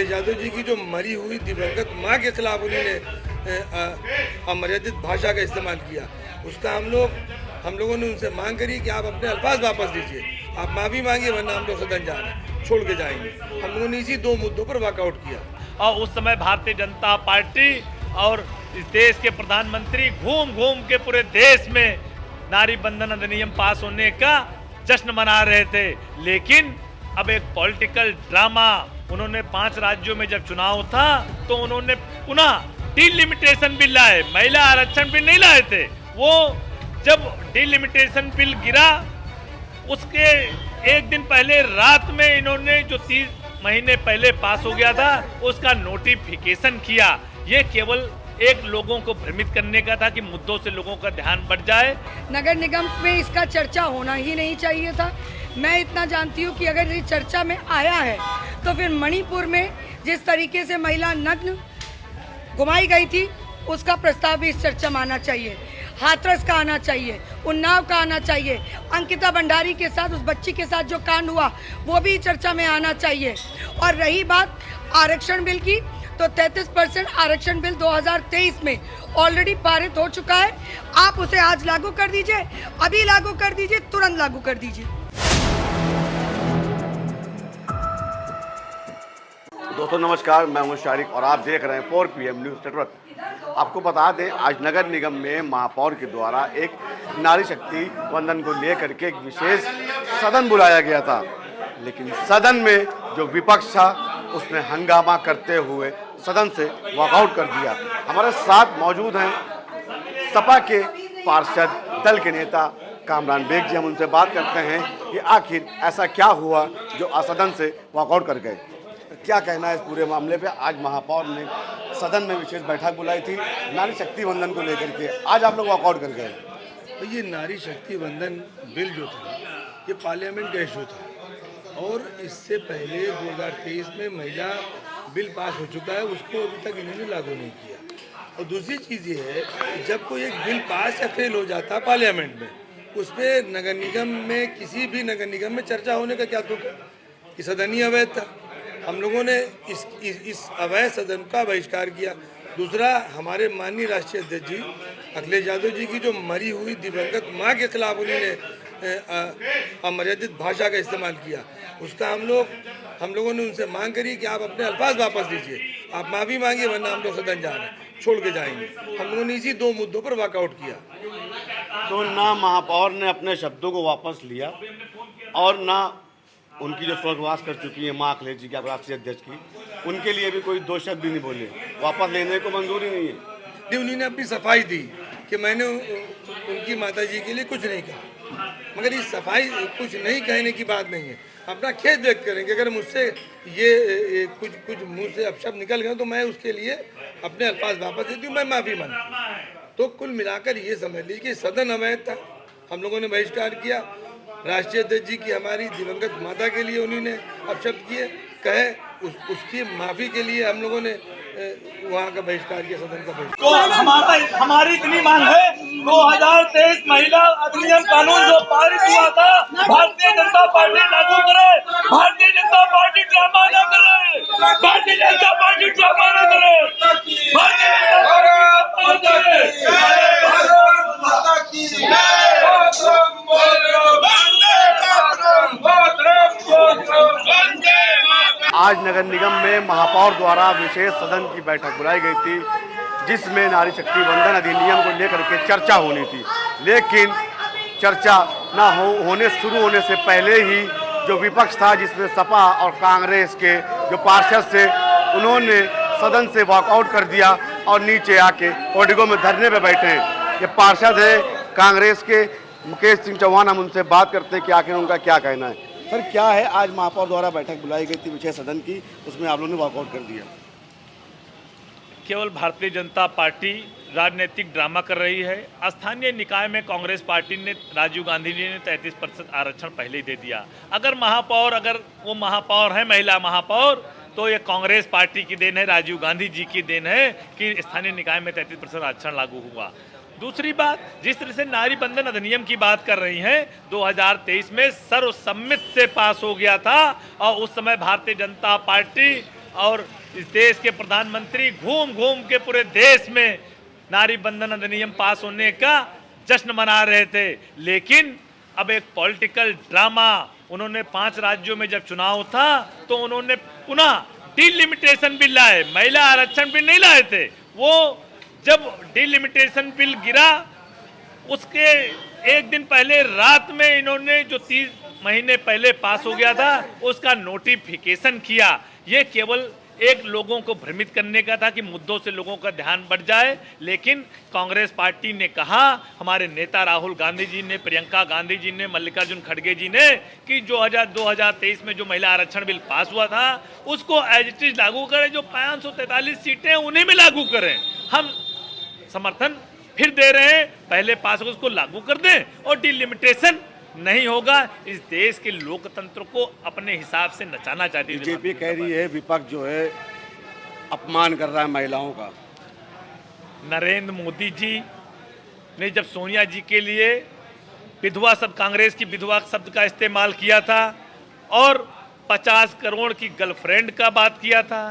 अखिलेश यादव जी की जो मरी हुई दिवंगत माँ के खिलाफ उन्होंने अमर्यादित भाषा का इस्तेमाल किया, उसका हम लोगों ने उनसे मांग करी कि आप अपने अल्फाज वापस लीजिए, आप माफ़ी मांगिए, वरना हम लोग सदन जा रहे हैं, छोड़ के जाएंगे। हम लोगों ने इसी दो मुद्दों पर वॉकआउट किया। और उस समय भारतीय जनता पार्टी और इस देश के प्रधानमंत्री घूम घूम के पूरे देश में नारी बंधन अधिनियम पास होने का जश्न मना रहे थे। लेकिन अब एक पॉलिटिकल ड्रामा, उन्होंने 5 राज्यों में जब चुनाव था तो उन्होंने पुनः डिलिमिटेशन बिल लाए, महिला आरक्षण बिल नहीं लाए थे। वो जब डिलिमिटेशन बिल गिरा उसके एक दिन पहले रात में इन्होंने जो 30 महीने पहले पास हो गया था उसका नोटिफिकेशन किया। ये केवल एक लोगों को भ्रमित करने का था कि मुद्दों से लोगों का ध्यान बढ़ जाए। नगर निगम में इसका चर्चा होना ही नहीं चाहिए था। मैं इतना जानती हूँ कि अगर ये चर्चा में आया है तो फिर मणिपुर में जिस तरीके से महिला नग्न घुमाई गई थी उसका प्रस्ताव भी इस चर्चा में आना चाहिए, हाथरस का आना चाहिए, उन्नाव का आना चाहिए, अंकिता भंडारी के साथ उस बच्ची के साथ जो कांड हुआ वो भी चर्चा में आना चाहिए। और रही बात आरक्षण बिल की, तो 33% आरक्षण बिल 2023 में ऑलरेडी पारित हो चुका है। आप उसे आज लागू कर दीजिए, अभी लागू कर दीजिए, तुरंत लागू कर दीजिए। दोस्तों नमस्कार, मैं हूं शारिक और आप देख रहे हैं 4 PM न्यूज़ नेटवर्क। आपको बता दें, आज नगर निगम में महापौर के द्वारा एक नारी शक्ति वंदन को लेकर के एक विशेष सदन बुलाया गया था, लेकिन सदन में जो विपक्ष था उसने हंगामा करते हुए सदन से वॉकआउट कर दिया। हमारे साथ मौजूद हैं सपा के पार्षद दल के नेता कामरान बेग जी। हम उनसे बात करते हैं कि आखिर ऐसा क्या हुआ जो सदन से वॉकआउट कर गए। क्या कहना है इस पूरे मामले पे? आज महापौर ने सदन में विशेष बैठक बुलाई थी नारी शक्ति वंदन को लेकर के, आज आप लोग वॉकआउट कर गए। तो ये नारी शक्ति वंदन बिल जो था ये पार्लियामेंट का इशू था और इससे पहले 2023 में महिला बिल पास हो चुका है, उसको अभी तक इन्होंने लागू नहीं किया। और दूसरी चीज़ ये है कि जब कोई एक बिल पास या फेल हो जाता है पार्लियामेंट में, उस पर नगर निगम में किसी भी नगर निगम में चर्चा होने का क्या तुक है? कि सदन ही अवैध था। हम लोगों ने इस अवैध सदन का बहिष्कार किया। दूसरा, हमारे माननीय राष्ट्रीय अध्यक्ष जी अखिलेश यादव जी की जो मरी हुई दिवंगत माँ के खिलाफ उन्होंने अमर्यादित भाषा का इस्तेमाल किया, उसका हम लोगों ने उनसे मांग करी कि आप अपने अल्फाज वापस लीजिए, आप माफ़ी मांगिए, वरना हम लोग सदन जा रहे हैं, छोड़ के जाएंगे। हम लोगों ने इसी दो मुद्दों पर वॉकआउट किया। तो ना महापौर ने अपने शब्दों को वापस लिया और ना उनकी जो स्वर्गवास कर चुकी है माँ अखिलेश जी की, राष्ट्रीय अध्यक्ष की, उनके लिए भी कोई 2 शब्द भी नहीं बोले, वापस लेने को मंजूरी नहीं है। नहीं, उन्होंने अपनी सफाई दी कि मैंने उनकी माता जी के लिए कुछ नहीं कहा, मगर इस सफाई कुछ नहीं कहने की बात नहीं है, अपना खेद व्यक्त करेंगे। अगर मुझसे ये कुछ मुंह से अपशब्द निकल गए तो मैं उसके लिए अपने अल्फाज वापस देती हूँ, मैं माफ़ी मांगती। तो कुल मिलाकर ये समझ लीजिए कि सदन अवैध था, हम लोगों ने बहिष्कार किया। राष्ट्रीय अध्यक्ष जी की हमारी दिवंगत माता के लिए उन्होंने अपशब्द किए कहे, उसकी माफ़ी के लिए हम लोगों ने वहाँ का बहिष्कार किया, सदन का बहिष्कार। तो हमारी इतनी मांग है, 2023 महिला अधिनियम कानून जो पारित हुआ था, भारतीय जनता पार्टी लागू करे। भारतीय जनता पार्टी ड्रामा न करे, भारतीय जनता पार्टी ड्रामा न करे, भारतीय जनता आज नगर निगम में महापौर द्वारा विशेष सदन की बैठक बुलाई गई थी, जिसमें नारी शक्ति वंदन अधिनियम को लेकर के चर्चा होनी थी, लेकिन चर्चा होने शुरू होने से पहले ही जो विपक्ष था, जिसमें सपा और कांग्रेस के जो पार्षद थे, उन्होंने सदन से वॉकआउट कर दिया और नीचे आके पोडियो में धरने पे बैठे हैं। ये पार्षद है कांग्रेस के मुकेश सिंह चौहान, हम उनसे बात करते हैं कि आखिर उनका क्या कहना है। सर, क्या है, आज महापौर द्वारा बैठक बुलाई गई थी विशेष सदन की, उसमें आप लोगों ने वॉकआउट कर दिया। केवल भारतीय जनता पार्टी राजनीतिक ड्रामा कर रही है। स्थानीय निकाय में कांग्रेस पार्टी ने, राजीव गांधी जी ने 33% आरक्षण पहले ही दे दिया। अगर वो महापौर है महिला महापौर, तो ये कांग्रेस पार्टी की देन है, राजीव गांधी जी की देन है कि स्थानीय निकाय में 33% आरक्षण लागू हुआ। दूसरी बात, जिस तरह से नारी बंधन अधिनियम की बात कर रही हैं, 2023 में सर्वसम्मति से पास हो गया था और उस समय भारतीय जनता पार्टी और इस देश के प्रधानमंत्री घूम घूम के पूरे देश में नारी बंधन अधिनियम पास होने का जश्न मना रहे थे। लेकिन अब एक पॉलिटिकल ड्रामा, उन्होंने 5 राज्यों में जब चुनाव था तो उन्होंने पुनः डिलिमिटेशन बिल लाए, महिला आरक्षण बिल नहीं लाए थे। वो जब डिलिमिटेशन बिल गिरा उसके एक दिन पहले रात में इन्होंने जो 30 महीने पहले पास हो गया था उसका नोटिफिकेशन किया। ये केवल एक लोगों को भ्रमित करने का था कि मुद्दों से लोगों का ध्यान बढ़ जाए। लेकिन कांग्रेस पार्टी ने कहा, हमारे नेता राहुल गांधी जी ने, प्रियंका गांधी जी ने, मल्लिकार्जुन खड़गे जी ने कि जो 2023 में जो महिला आरक्षण बिल पास हुआ था उसको एज इट इज लागू करें, जो 543 सीटें उन्हीं में लागू करें। हम समर्थन फिर दे रहे हैं, पहले पास हो उसको लागू कर दें और डिलिमिटेशन नहीं होगा। इस देश के लोकतंत्र को अपने हिसाब से नचाना चाहती है बीजेपी। कह रही है विपक्ष जो है अपमान कर रहा है महिलाओं का। नरेंद्र मोदी जी ने जब सोनिया जी के लिए विधवा शब्द, कांग्रेस की विधवा शब्द का इस्तेमाल किया था और 50 करोड़ की गर्लफ्रेंड का बात किया था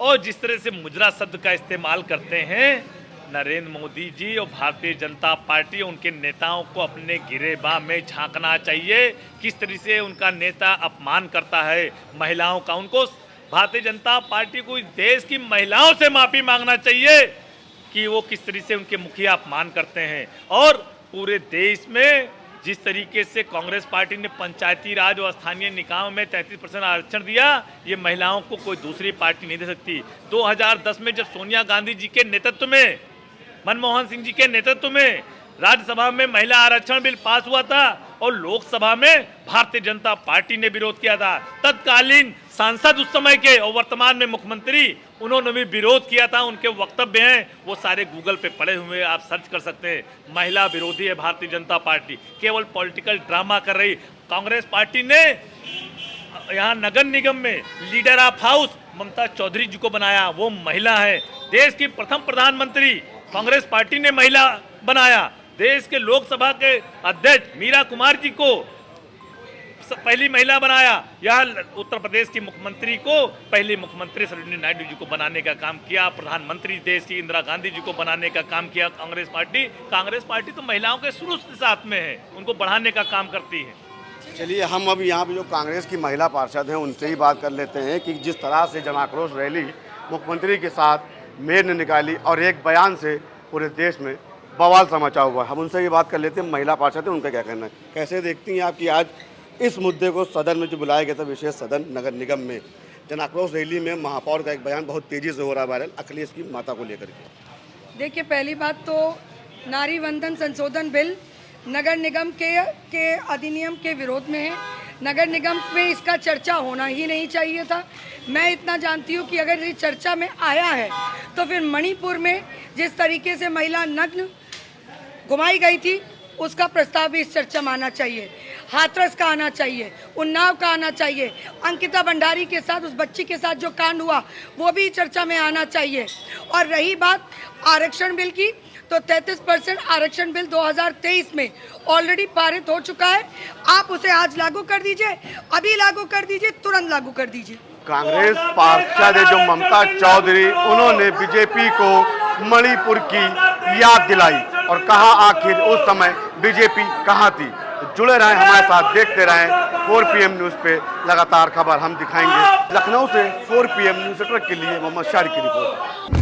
और जिस तरह से मुजरा शब्द का इस्तेमाल करते हैं, नरेंद्र मोदी जी और भारतीय जनता पार्टी, उनके नेताओं को अपने गिरेबान में झांकना चाहिए। किस तरह से उनका नेता अपमान करता है महिलाओं का। उनको भारतीय जनता पार्टी को इस देश की महिलाओं से माफी मांगना चाहिए कि वो किस तरह से उनके मुखिया अपमान करते हैं। और पूरे देश में जिस तरीके से कांग्रेस पार्टी ने पंचायती राज और स्थानीय निकायों में 33% आरक्षण दिया, ये महिलाओं को कोई दूसरी पार्टी नहीं दे सकती। 2010 में जब सोनिया गांधी जी के नेतृत्व में, मनमोहन सिंह जी के नेतृत्व में राज्यसभा में महिला आरक्षण बिल पास हुआ था और लोकसभा में भारतीय जनता पार्टी ने विरोध किया था। तत्कालीन सांसद उस समय के और वर्तमान में मुख्यमंत्री, उन्होंने भी विरोध किया था। उनके वक्तव्य हैं, वो सारे गूगल पे पड़े हुए हैं, आप सर्च कर सकते हैं। महिला विरोधी है भारतीय जनता पार्टी, केवल पॉलिटिकल ड्रामा कर रही। कांग्रेस पार्टी ने यहाँ नगर निगम में लीडर ऑफ हाउस ममता चौधरी जी को बनाया, वो महिला है। देश की प्रथम प्रधानमंत्री कांग्रेस पार्टी ने महिला बनाया। देश के लोकसभा के अध्यक्ष मीरा कुमार जी को पहली महिला बनाया। यहाँ उत्तर प्रदेश की मुख्यमंत्री को पहली मुख्यमंत्री सरोजिनी नायडू जी को बनाने का काम किया। प्रधानमंत्री देश की इंदिरा गांधी जी को बनाने का काम किया कांग्रेस पार्टी। कांग्रेस पार्टी तो महिलाओं के शुरू से साथ में है, उनको बढ़ाने का काम करती है। चलिए हम अब यहाँ पे जो कांग्रेस की महिला पार्षद हैं उनसे ही बात कर लेते हैं कि जिस तरह से जन आक्रोश रैली मुख्यमंत्री के साथ मेयर ने निकाली और एक बयान से पूरे देश में बवाल सा मचा हुआ है, हम उनसे ये बात कर लेते हैं। महिला पार्षद है, उनका क्या कहना है, कैसे देखती हैं आप कि आज इस मुद्दे को सदन में जो बुलाया गया था, विशेष सदन नगर निगम में, जन आक्रोश रैली में महापौर का एक बयान बहुत तेजी से हो रहा है वायरल अखिलेश की माता को लेकर के। देखिए, पहली बात तो नारी बंधन संशोधन बिल नगर निगम के अधिनियम के विरोध में है। नगर निगम में इसका चर्चा होना ही नहीं चाहिए था। मैं इतना जानती हूँ कि अगर ये चर्चा में आया है तो फिर मणिपुर में जिस तरीके से महिला नग्न घुमाई गई थी उसका प्रस्ताव भी इस चर्चा में आना चाहिए। हाथरस का आना चाहिए, उन्नाव का आना चाहिए, अंकिता भंडारी के साथ, उस बच्ची के साथ जो कांड हुआ वो भी चर्चा में आना चाहिए। और रही बात आरक्षण बिल की, तो 33% आरक्षण बिल 2023 में ऑलरेडी पारित हो चुका है। आप उसे आज लागू कर दीजिए, अभी लागू कर दीजिए, तुरंत लागू कर दीजिए। कांग्रेस पार्षद जो ममता चौधरी, उन्होंने बीजेपी को मणिपुर की याद दिलाई और कहा आखिर उस समय बीजेपी कहाँ थी। तो जुड़े रहें हमारे साथ, देखते रहें 4 PM न्यूज़ पे, लगातार खबर हम दिखाएंगे। लखनऊ से 4 PM न्यूज़ नेटवर्क के लिए मोहम्मद शारिक की रिपोर्ट।